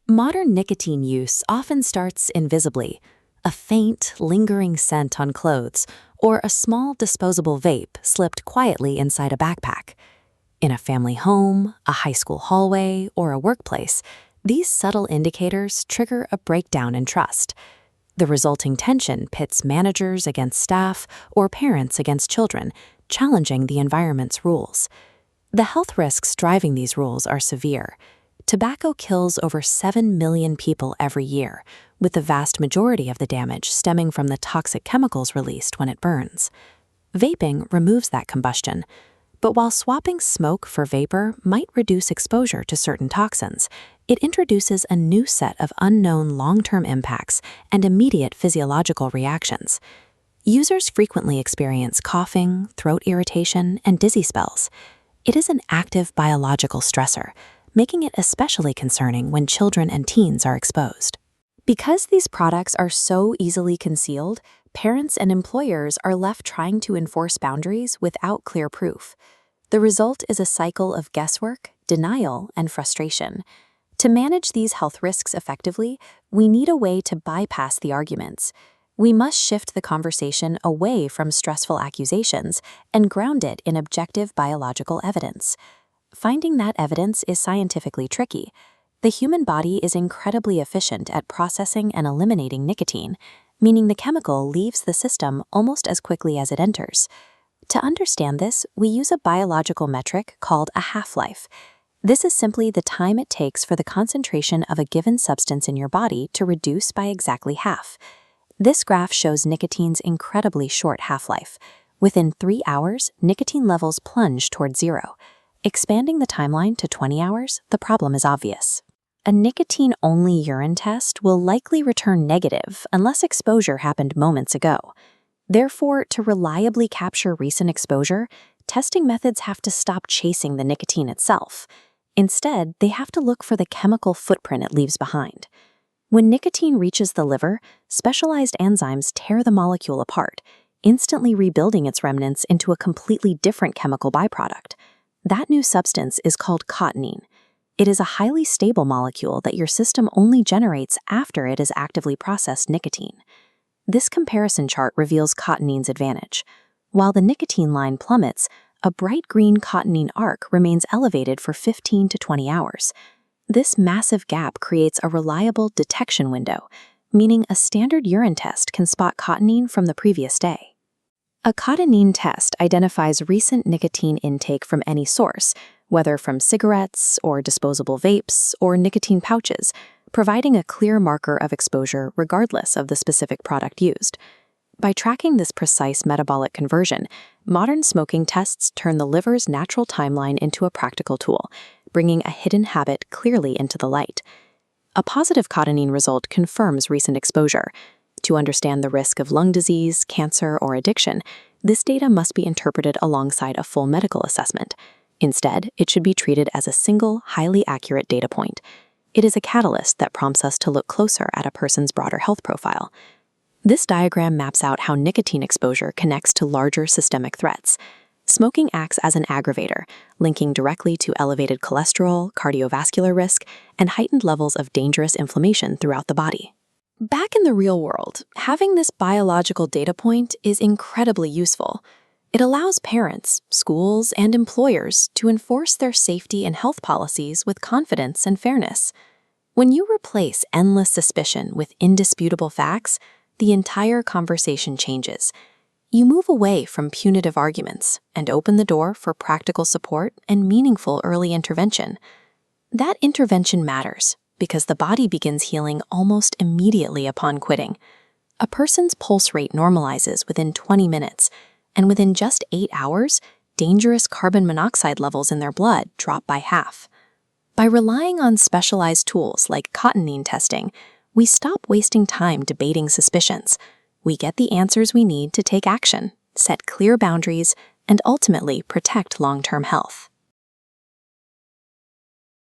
Modern nicotine use often starts invisibly, a faint, lingering scent on clothes, or a small disposable vape slipped quietly inside a backpack. In a family home, a high school hallway, or a workplace, these subtle indicators trigger a breakdown in trust. The resulting tension pits managers against staff or parents against children, challenging the environment's rules. The health risks driving these rules are severe. Tobacco kills over 7 million people every year, with the vast majority of the damage stemming from the toxic chemicals released when it burns. Vaping removes that combustion, but while swapping smoke for vapor might reduce exposure to certain toxins, it introduces a new set of unknown long-term impacts and immediate physiological reactions. Users frequently experience coughing, throat irritation, and dizzy spells. It is an active biological stressor, making it especially concerning when children and teens are exposed. Because these products are so easily concealed, parents and employers are left trying to enforce boundaries without clear proof. The result is a cycle of guesswork, denial, and frustration. To manage these health risks effectively, we need a way to bypass the arguments. We must shift the conversation away from stressful accusations and ground it in objective biological evidence. Finding that evidence is scientifically tricky. The human body is incredibly efficient at processing and eliminating nicotine, meaning the chemical leaves the system almost as quickly as it enters. To understand this, we use a biological metric called a half-life. This is simply the time it takes for the concentration of a given substance in your body to reduce by exactly half. This graph shows nicotine's incredibly short half-life. Within 3 hours, nicotine levels plunge toward zero. Expanding the timeline to 20 hours, the problem is obvious. A nicotine-only urine test will likely return negative unless exposure happened moments ago. Therefore, to reliably capture recent exposure, testing methods have to stop chasing the nicotine itself. Instead, they have to look for the chemical footprint it leaves behind. When nicotine reaches the liver, specialized enzymes tear the molecule apart, instantly rebuilding its remnants into a completely different chemical byproduct. That new substance is called cotinine. It is a highly stable molecule that your system only generates after it has actively processed nicotine. This comparison chart reveals cotinine's advantage. While the nicotine line plummets, a bright green cotinine arc remains elevated for 15 to 20 hours. This massive gap creates a reliable detection window, meaning a standard urine test can spot cotinine from the previous day. A cotinine test identifies recent nicotine intake from any source, whether from cigarettes or disposable vapes or nicotine pouches, providing a clear marker of exposure regardless of the specific product used. By tracking this precise metabolic conversion, modern smoking tests turn the liver's natural timeline into a practical tool, bringing a hidden habit clearly into the light. A positive cotinine result confirms recent exposure. To understand the risk of lung disease, cancer, or addiction, this data must be interpreted alongside a full medical assessment. Instead, it should be treated as a single, highly accurate data point. It is a catalyst that prompts us to look closer at a person's broader health profile. This diagram maps out how nicotine exposure connects to larger systemic threats. Smoking acts as an aggravator, linking directly to elevated cholesterol, cardiovascular risk, and heightened levels of dangerous inflammation throughout the body. Back in the real world, having this biological data point is incredibly useful. It allows parents, schools, and employers to enforce their safety and health policies with confidence and fairness. When you replace endless suspicion with indisputable facts, the entire conversation changes. You move away from punitive arguments and open the door for practical support and meaningful early intervention. That intervention matters because the body begins healing almost immediately upon quitting. A person's pulse rate normalizes within 20 minutes, and within just 8 hours, dangerous carbon monoxide levels in their blood drop by half. By relying on specialized tools like cotinine testing, we stop wasting time debating suspicions. We get the answers we need to take action, set clear boundaries, and ultimately protect long-term health.